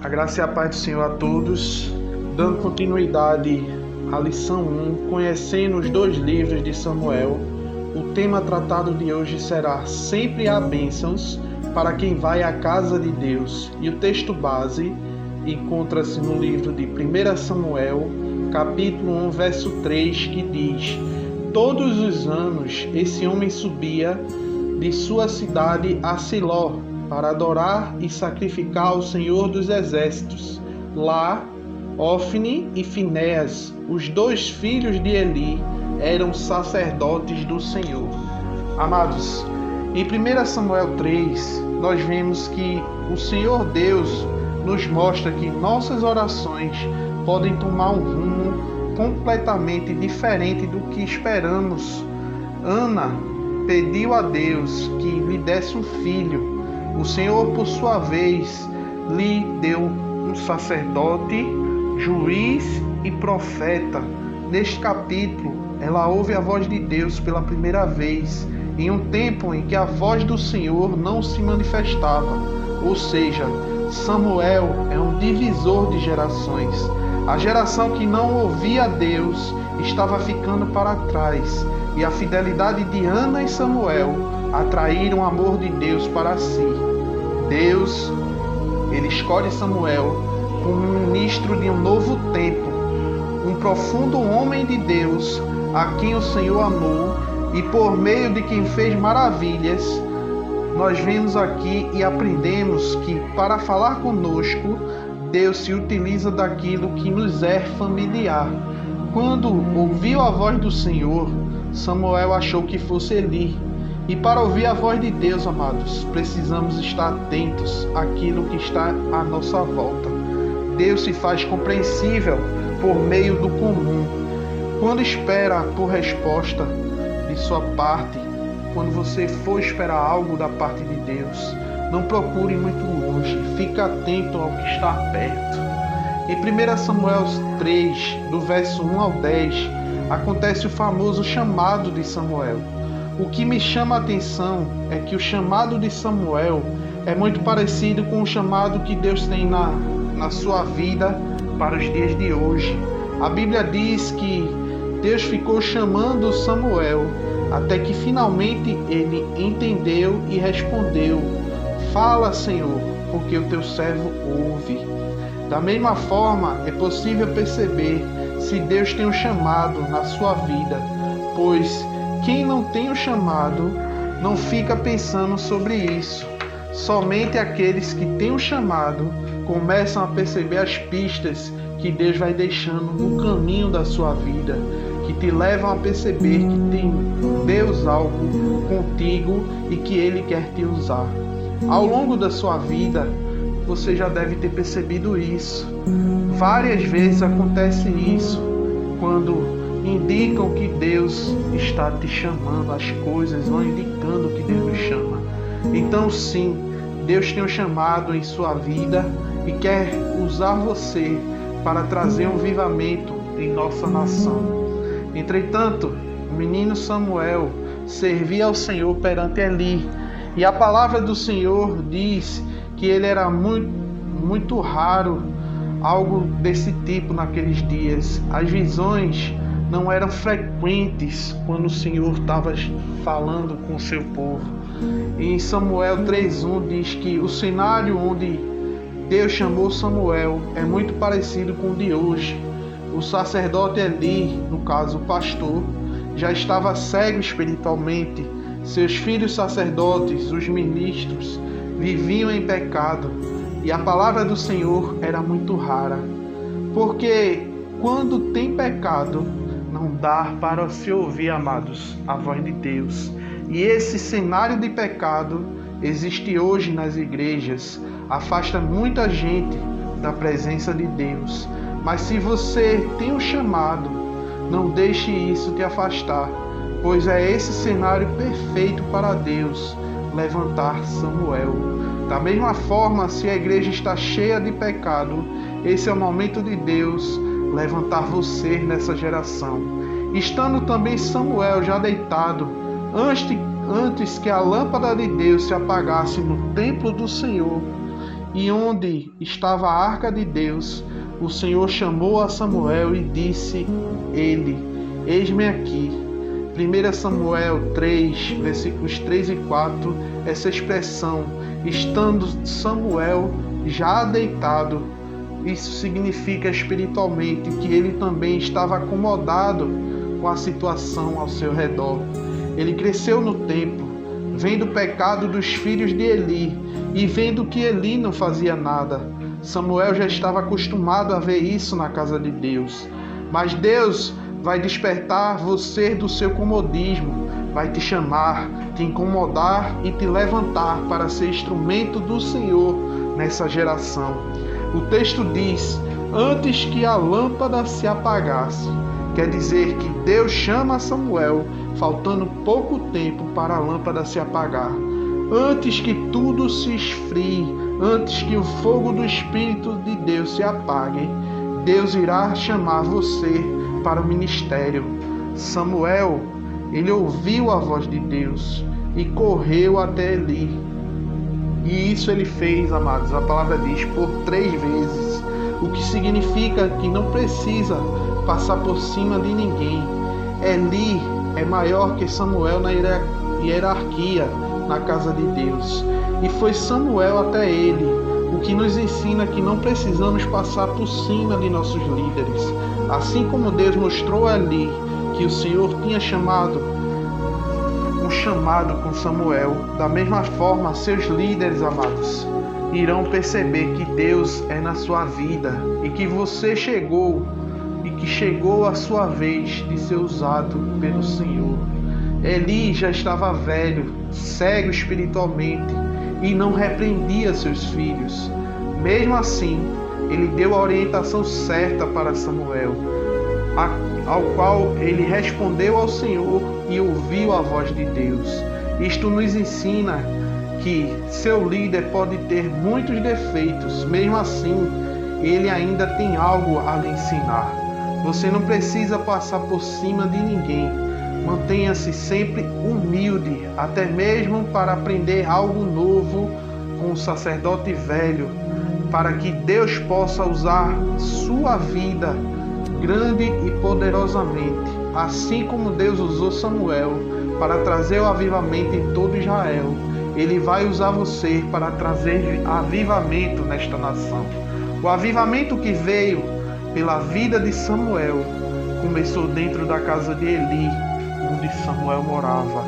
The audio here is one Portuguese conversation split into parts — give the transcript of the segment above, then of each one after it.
A graça e a paz do Senhor a todos, dando continuidade à lição 1, conhecendo os 2 livros de Samuel. O tema tratado de hoje será Sempre há bênçãos para quem vai à casa de Deus. E o texto base encontra-se no livro de 1 Samuel, capítulo 1, verso 3, que diz: Todos os anos esse homem subia de sua cidade a Siló, para adorar e sacrificar ao Senhor dos Exércitos. Lá, Ofni e Finéas, os 2 filhos de Eli, eram sacerdotes do Senhor. Amados, em 1 Samuel 3, nós vemos que o Senhor Deus nos mostra que nossas orações podem tomar um rumo completamente diferente do que esperamos. Ana pediu a Deus que lhe desse um filho. O Senhor, por sua vez, lhe deu um sacerdote, juiz e profeta. Neste capítulo, ela ouve a voz de Deus pela primeira vez, em um tempo em que a voz do Senhor não se manifestava. Ou seja, Samuel é um divisor de gerações. A geração que não ouvia a Deus estava ficando para trás, e a fidelidade de Ana e Samuel atraíram o amor de Deus para si. Deus, ele escolhe Samuel como ministro de um novo tempo, um profundo homem de Deus, a quem o Senhor amou e por meio de quem fez maravilhas. Nós vemos aqui e aprendemos que para falar conosco, Deus se utiliza daquilo que nos é familiar. Quando ouviu a voz do Senhor, Samuel achou que fosse Eli. E para ouvir a voz de Deus, amados, precisamos estar atentos àquilo que está à nossa volta. Deus se faz compreensível por meio do comum. Quando espera por resposta de sua parte, quando você for esperar algo da parte de Deus, não procure muito longe, fique atento ao que está perto. Em 1 Samuel 3, do verso 1 ao 10, acontece o famoso chamado de Samuel. O que me chama a atenção é que o chamado de Samuel é muito parecido com o chamado que Deus tem na sua vida para os dias de hoje. A Bíblia diz que Deus ficou chamando Samuel até que finalmente ele entendeu e respondeu: Fala, Senhor, porque o teu servo ouve. Da mesma forma, é possível perceber se Deus tem um chamado na sua vida, pois quem não tem o chamado não fica pensando sobre isso. Somente aqueles que têm o chamado começam a perceber as pistas que Deus vai deixando no caminho da sua vida, que te levam a perceber que tem Deus algo contigo e que Ele quer te usar. Ao longo da sua vida, você já deve ter percebido isso. Várias vezes acontece isso, quando indicam que Deus está te chamando, as coisas vão indicando que Deus nos chama. Então sim, Deus tem um chamado em sua vida e quer usar você para trazer um avivamento em nossa nação. Entretanto, o menino Samuel servia ao Senhor perante Eli, e a palavra do Senhor diz que ele era muito raro algo desse tipo naqueles dias. As visões não eram frequentes quando o Senhor estava falando com o seu povo. Em Samuel 3:1 diz que o cenário onde Deus chamou Samuel é muito parecido com o de hoje. O sacerdote Eli, no caso o pastor, já estava cego espiritualmente. Seus filhos sacerdotes, os ministros, viviam em pecado e a palavra do Senhor era muito rara. Porque quando tem pecado, não dá para se ouvir, amados, a voz de Deus. E esse cenário de pecado existe hoje nas igrejas, afasta muita gente da presença de Deus. Mas se você tem um chamado, não deixe isso te afastar, pois é esse cenário perfeito para Deus levantar Samuel. Da mesma forma, se a igreja está cheia de pecado, esse é o momento de Deus levantar você nessa geração. Estando também Samuel já deitado, antes que a lâmpada de Deus se apagasse no templo do Senhor, e onde estava a arca de Deus, o Senhor chamou a Samuel e disse ele: Eis-me aqui. 1 Samuel 3, versículos 3 e 4, essa expressão, estando Samuel já deitado, isso significa espiritualmente que ele também estava acomodado com a situação ao seu redor. Ele cresceu no tempo, vendo o pecado dos filhos de Eli e vendo que Eli não fazia nada. Samuel já estava acostumado a ver isso na casa de Deus. Mas Deus vai despertar você do seu comodismo, vai te chamar, te incomodar e te levantar para ser instrumento do Senhor nessa geração. O texto diz: antes que a lâmpada se apagasse. Quer dizer que Deus chama Samuel, faltando pouco tempo para a lâmpada se apagar. Antes que tudo se esfrie, antes que o fogo do Espírito de Deus se apague, Deus irá chamar você para o ministério. Samuel, ele ouviu a voz de Deus e correu até Eli. E isso ele fez, amados, a palavra diz, por 3 vezes, o que significa que não precisa passar por cima de ninguém. Eli é maior que Samuel na hierarquia na casa de Deus. E foi Samuel até ele, o que nos ensina que não precisamos passar por cima de nossos líderes. Assim como Deus mostrou a Eli que o Senhor tinha chamado com Samuel, da mesma forma seus líderes, amados, irão perceber que Deus é na sua vida e que você chegou e que chegou a sua vez de ser usado pelo Senhor. Eli já estava velho, cego espiritualmente e não repreendia seus filhos. Mesmo assim, ele deu a orientação certa para Samuel, ao qual ele respondeu ao Senhor e ouviu a voz de Deus. Isto nos ensina que seu líder pode ter muitos defeitos, mesmo assim, ele ainda tem algo a lhe ensinar. Você não precisa passar por cima de ninguém. Mantenha-se sempre humilde, até mesmo para aprender algo novo com o sacerdote velho, para que Deus possa usar sua vida grande e poderosamente, assim como Deus usou Samuel para trazer o avivamento em todo Israel. Ele vai usar você para trazer avivamento nesta nação. O avivamento que veio pela vida de Samuel começou dentro da casa de Eli, onde Samuel morava.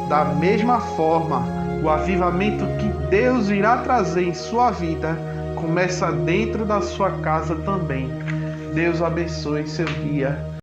Da mesma forma, o avivamento que Deus irá trazer em sua vida começa dentro da sua casa também. Deus abençoe seu dia.